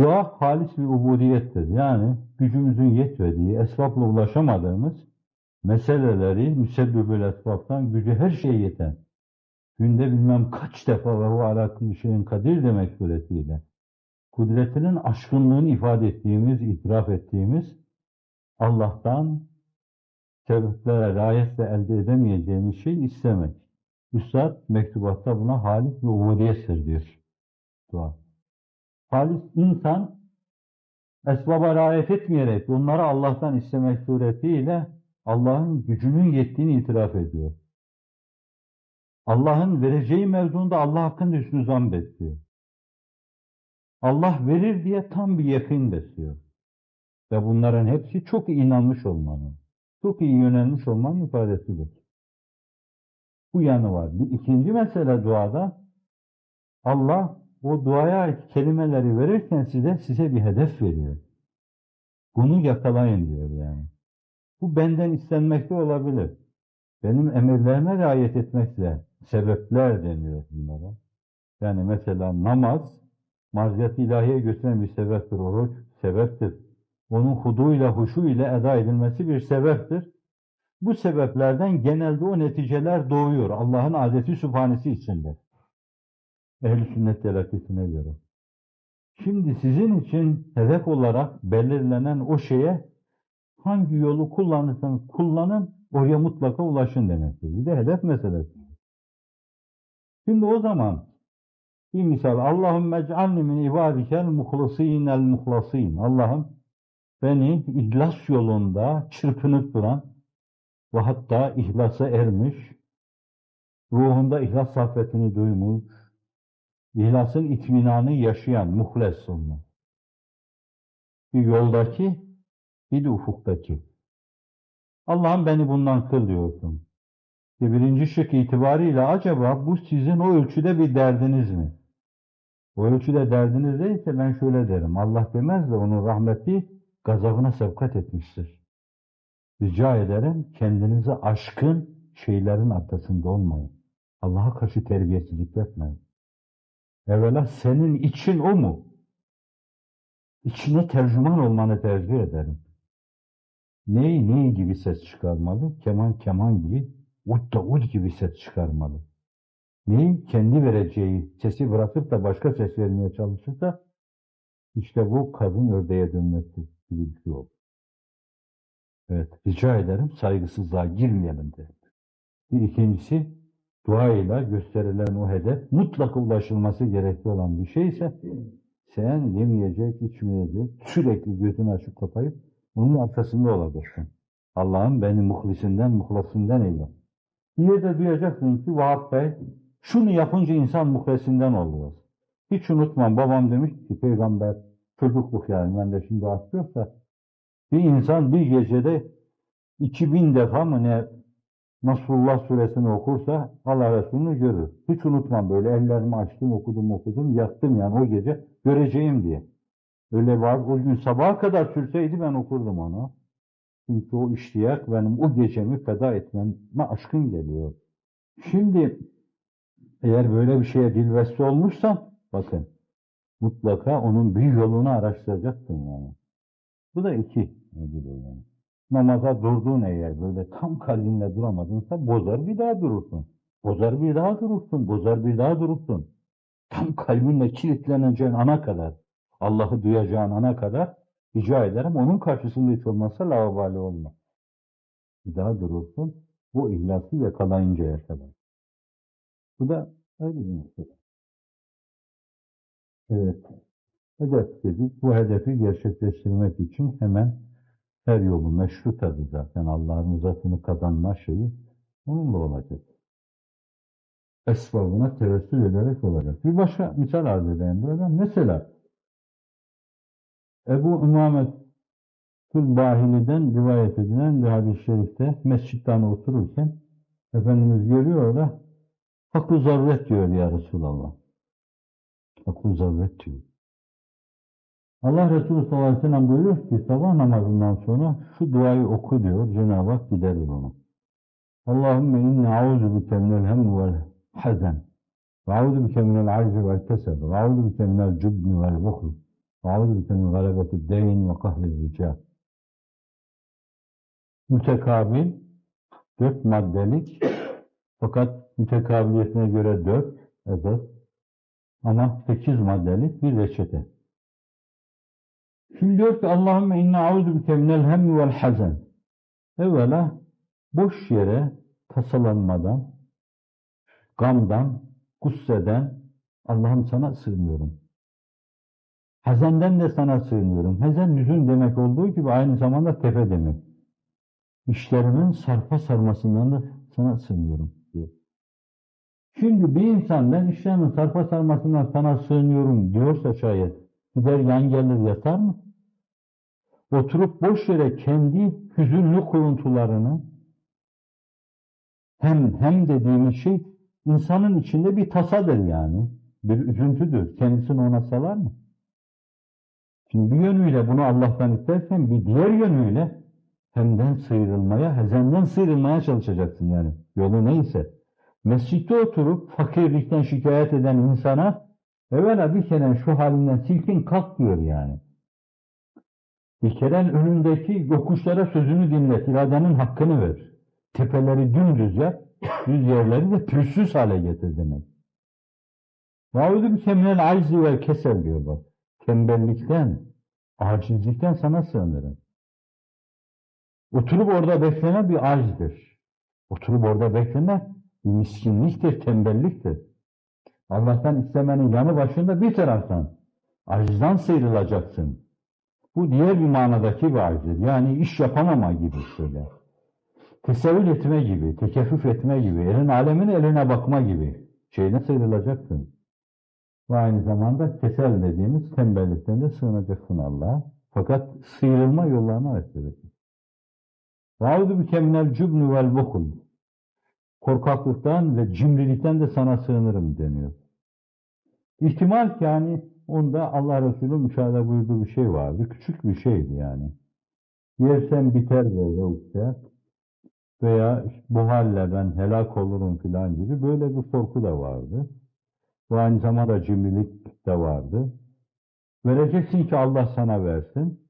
Dua halis bir ubudiyettir. Yani gücümüzün yetmediği, esbabla ulaşamadığımız meseleleri müsebbibül esbaptan gücü her şeye yeten, günde bilmem kaç defa ve bu ala kulli şeyin kadir demek suretiyle kudretinin aşkınlığını ifade ettiğimiz, itiraf ettiğimiz Allah'tan sebeplere riayetle elde edemeyeceğimiz şey istemek. Üstad mektubatta buna halis ve ubudiyettir diyor dua. Halis insan esbaba riayet etmeyerek onları Allah'tan istemek suretiyle Allah'ın gücünün yettiğini itiraf ediyor. Allah'ın vereceği mevzuunda Allah hakkında hüsnü zan besliyor. Allah verir diye tam bir yakın besliyor. Ve bunların hepsi çok iyi inanmış olmanın, çok iyi yönelmiş olmanın ifadesidir. Bu yanı var. Bir ikinci mesele duada, Allah o duaya ait kelimeleri verirken size bir hedef veriyor. Bunu yakalayın diyor yani. Bu benden istenmekte olabilir. Benim emirlerime riayet etmekle sebepler deniyor bunlara. Yani mesela namaz, marziyat-ı ilahiye götüren bir sebeptir. Oruç sebeptir. Onun huduyla, huşuyla eda edilmesi bir sebeptir. Bu sebeplerden genelde o neticeler doğuyor. Allah'ın adeti sübhanesi içinde. Ehl-i sünnet telakisine göre. Şimdi sizin için hedef olarak belirlenen o şeye hangi yolu kullanırsanız kullanın, oraya mutlaka ulaşın demektir. Bir de hedef meselesi. Şimdi o zaman bir misal, Allahümme ec'alni min ibadikel muhlasînel muhlasîn. Allah'ım beni ihlas yolunda çırpınıp duran ve hatta ihlasa ermiş, ruhunda ihlas saffetini duymuş, ihlasın itminanı yaşayan muhles olma. Bir yoldaki, bir de ufuktaki. Allah'ım beni bundan kıl diyorsun. Birinci şık itibariyle acaba bu sizin o ölçüde bir derdiniz mi? O ölçüde derdiniz değilse ben şöyle derim. Allah demez de onun rahmeti gazabına sevkat etmiştir. Rica ederim kendinizi aşkın şeylerin arkasında olmayın. Allah'a karşı terbiyesizlik yapmayın. Evvela senin için o mu? İçine tercüman olmanı tercih ederim. Ney gibi ses çıkarmalı? Keman gibi, ud gibi ses çıkarmalı. Neyi kendi vereceği sesi bırakıp da başka ses vermeye çalışırsa işte bu kadın ördeğe dönmesi gibi bir şey olur. Evet, rica ederim saygısızlığa girmeyelim de. Bir ikincisi, duayla gösterilen o hedef mutlaka ulaşılması gerekli olan bir şeyse sen yemeyecek, içmeyecek, sürekli gözünü açıp kapayıp onun arkasında olacaksın. Allah'ım beni muhlasından eyle. Bir yerde duyacaksın ki Vahap Bey, şunu yapınca insan muhlesinden oluyor. Hiç unutmam, babam demiş ki peygamber çocukluk yani ben de şimdi atlıyorsa bir insan bir gecede 2000 defa mı ne Nasrullah suresini okursa Allah Resulü'nü görür. Hiç unutmam böyle ellerimi açtım okudum yattım yani o gece göreceğim diye. Öyle var o gün sabaha kadar sürseydi ben okurdum onu. Çünkü o iştiyak benim o gecemi feda etmeme aşkın geliyor. Şimdi eğer böyle bir şeye dilveste olmuşsan bakın mutlaka onun bir yolunu araştıracaksın yani. Bu da iki. Yani. Namaza durduğun eğer böyle tam kalbinle duramadınsa bozar bir daha durursun. Bozar bir daha durursun. Bozar bir daha durursun. Tam kalbinle kilitleneceğin ana kadar, Allah'ı duyacağın ana kadar rica ederim onun karşısında hiç olmazsa laubali olma. Bir daha durursun. Bu ihlası yakalayıncaya kadar. Bu da öyle bir mesele. Evet. Hedef dedik. Bu hedefi gerçekleştirmek için hemen her yolu meşru tabii zaten. Allah'ın rızasını kazanma şeyi onunla olacak. Esbabına tevessül ederek olacak. Bir başka misal arz edeyim böyle. Mesela Ebu Ümamet Bahili'den rivayet edilen bir hadis-i şerifte mescitten otururken Efendimiz görüyor da Hakkı zaruret diyor ya Resulallah. Hakkı zaruret diyor. Allah Resulü sallallahu aleyhi ve sellem buyuruyor ki sabah namazından sonra şu duayı oku diyor. Cenab-ı Hak giderir onu. Allahümme inni a'udhu bike minel hem vel hazen ve a'udhu bike minel aczi vel kesel ve a'udhu bike minel cübni vel buhl A'udhu min galebeti deyn ve kahri rica. Mütekabil, 4 maddelik, fakat mütekabiliyetine göre 4 edat, ama 8 maddelik bir reçete. Şimdi diyor ki Allahümme inna a'udhu bike minel hemmi vel hazen. Evvela boş yere tasalanmadan, gamdan, gusseden Allah'ım sana sığınıyorum. Hazenden de sana sığınıyorum. Hazen hüzün demek olduğu gibi aynı zamanda tepe demek. İşlerimin sarpa sarmasından da sana sığınıyorum diyor. Şimdi bir insan ben işlerimin sarpa sarmasından sana sığınıyorum diyorsa şayet gider yan gelir yatar mı? Oturup boş yere kendi hüzünlü kuruntularını hem dediğimiz şey insanın içinde bir tasadır yani. Bir üzüntüdür. Kendisini ona salar mı? Şimdi bir yönüyle bunu Allah'tan istersen bir diğer yönüyle hemden sıyrılmaya, hezenden sıyrılmaya çalışacaksın yani. Yolu neyse. Mescitte oturup fakirlikten şikayet eden insana evvela bir kere şu halinden silkin kalk diyor yani. Bir kere önündeki yokuşlara sözünü dinlet, iradenin hakkını ver. Tepeleri dümdüz yap, düz yerleri de pürüzsüz hale getir demek. Vâudü bike minel aczi vel kesel diyor bak. Tembellikten, acizlikten sana sığınırım. Oturup orada bekleme bir acizdir. Oturup orada bekleme bir miskinliktir, tembelliktir. Allah'tan istemenin yanı başında bir taraftan acizden sıyrılacaksın. Bu diğer bir manadaki bir acizdir. Yani iş yapamama gibi şöyle. Tesevvül etme gibi, tekeffüf etme gibi, elin alemin eline bakma gibi şeyden sıyrılacaksın. Ve aynı zamanda kesel dediğimiz tembellikten de sığınacaksın Allah'a. Fakat sıyrılma yollarını açacaksın. Vâudu bike minel cübnü vel bukul. Korkaklıktan ve cimrilikten de sana sığınırım deniyor. İhtimal ki yani onda Allah Resulü müşahede buyurduğu bir şey vardı. Küçük bir şeydi yani. Yersen biter böyle işte. Veya bu halle ben helak olurum filan gibi böyle bir korku da vardı. Bu aynı zamanda cimrilik de vardı. Vereceksin ki Allah sana versin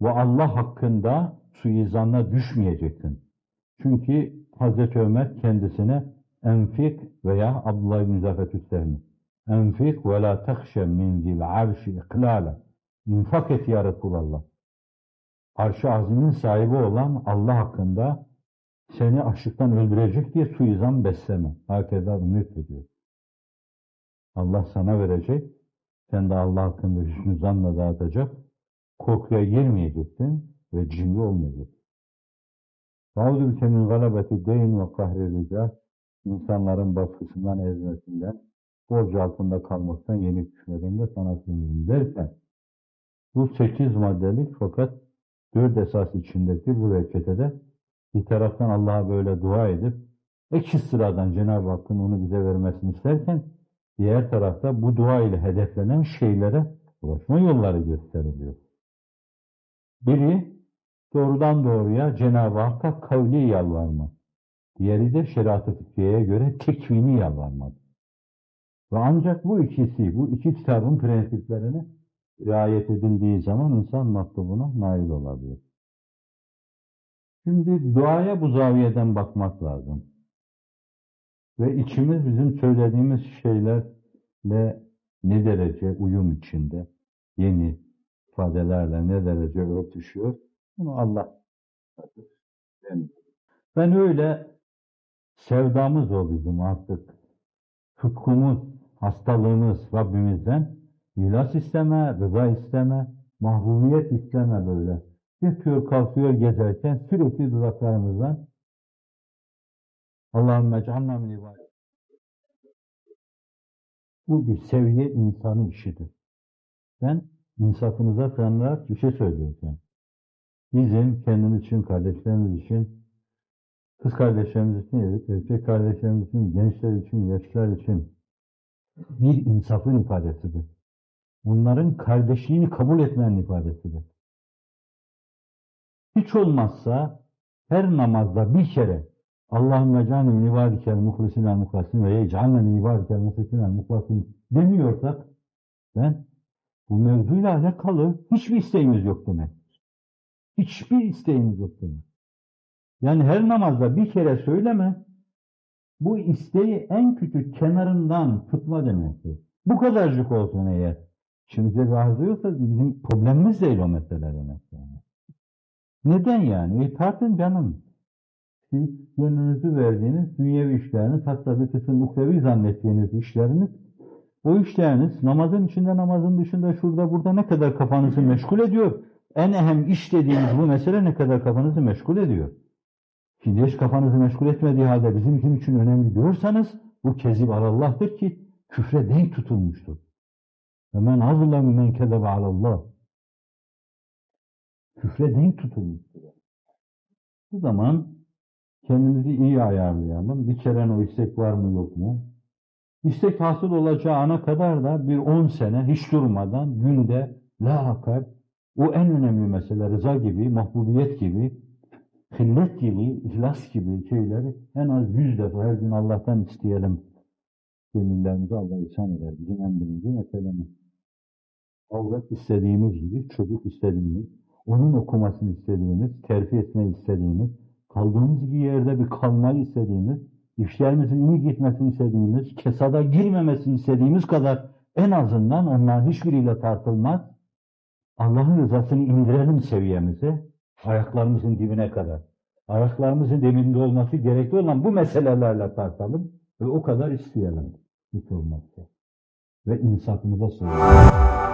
ve Allah hakkında suizanla düşmeyeceksin. Çünkü Hazreti Ömer kendisine enfik veya Abdullah ibn Zafet Üstlerine enfik ve la tehşe min zil arşi iklala. İnfak et ya Resulallah. Arş-ı azimin sahibi olan Allah hakkında seni açlıktan öldürecek diye suizan besleme. Hakeza ümit ediyor. Allah sana verecek, sen de Allah hakkında hüsnü zanla dağıtacak, korkuya girmeyeceksin ve cimri olmayacaksın. Vâudu bike min galabeti deyn ve kahri rica, insanların baskısından, ezmesinden, borç altında kalmaktan, yenik düşmeden de sana sığınırım derken, bu 8 maddelik fakat 4 esas içindeki bu reçetede bir taraftan Allah'a böyle dua edip ek sıradan Cenab-ı Hakk'ın onu bize vermesini isterken diğer tarafta bu dua ile hedeflenen şeylere ulaşma yolları gösteriliyor. Biri doğrudan doğruya Cenab-ı Hakk'a kavli yalvarma. Diğeri de şeriat-ı fıkhiyeye göre tekvini yalvarmak. Ve ancak bu ikisi, bu iki kitabın prensiplerine riayet edildiği zaman insan matlubuna nail olabilir. Şimdi duaya bu zaviyeden bakmak lazım. Ve içimiz bizim söylediğimiz şeylerle ne derece uyum içinde, yeni ifadelerle ne derece örtüşüyor, bunu Allah bilir. Ben öyle sevdamız o bizim artık. Tutkumuz, hastalığımız Rabbimizden milas isteme, rıza isteme, mahbubiyet isteme böyle. Yatıyor kalkıyor gezerken sürekli dudaklarımızdan Allahümme cealna min ibadet. Bu bir seviye insanın işidir. Ben insafınıza sığınarak bir şey söyleyeceğim. Bizim kendimiz için, kardeşlerimiz için, kız kardeşlerimiz için, erkek kardeşlerimiz için, gençler için, yaşlılar için bir insafın ifadesidir. Bunların kardeşliğini kabul etmenin ifadesidir. Hiç olmazsa her namazda bir kere Allahümme cealne min ibadikel muhlisinel muhlasin ve yec'alne min ibadikel muhlisinel muhlasin demiyorsak ben Bu mevzuyla alakalı hiçbir isteğimiz yok demek. Hiçbir isteğimiz yok demek. Yani her namazda bir kere söyleme, bu isteği en küçük kenarından tutma demektir. Bu kadarcık olsun eğer. Şimdi arzu yoksa bizim problemimiz değil o mesele demek yani. Neden yani? Tartın canım. Siz gönlünüzü verdiğiniz dünyevi işleriniz, hatta bir kısım ukrevi zannettiğiniz işleriniz, o işleriniz namazın içinde, namazın dışında, şurada, burada ne kadar kafanızı meşgul ediyor? En önemli iş dediğimiz bu mesele ne kadar kafanızı meşgul ediyor? Şimdi hiç kafanızı meşgul etmediği halde bizim için önemli diyorsanız, bu kezib alallah'tır ki küfre denk tutulmuştur. Ve men azlemu men kezebe alallah. Küfre denk tutulmuştur. Bu zaman kendimizi iyi ayarlayalım. Bir kere o istek var mı yok mu? İstek hasıl olacağı ana kadar da bir 10 sene hiç durmadan günde la hakar o en önemli mesele rıza gibi, mahbubiyet gibi, hillet gibi, ihlas gibi şeyleri en az 100 defa her gün Allah'tan isteyelim. Gönüllerimize Allah ihsan eder. Bizim en birinci meselemiz. Avrat istediğimiz gibi, çocuk istediğimiz, onun okumasını istediğimiz, terfi etmeyi istediğimiz, kaldığımız bir yerde bir kalmayı istediğimiz, işlerimizin iyi gitmesini istediğimiz, kesada girmemesini istediğimiz kadar en azından onların hiçbiriyle tartılmaz. Allah'ın rızasını indirelim seviyemize, ayaklarımızın dibine kadar. Ayaklarımızın dibinde olması gerekli olan bu meselelerle tartalım ve o kadar isteyelim. Hiç olmazsa. Ve insafımıza sığınalım.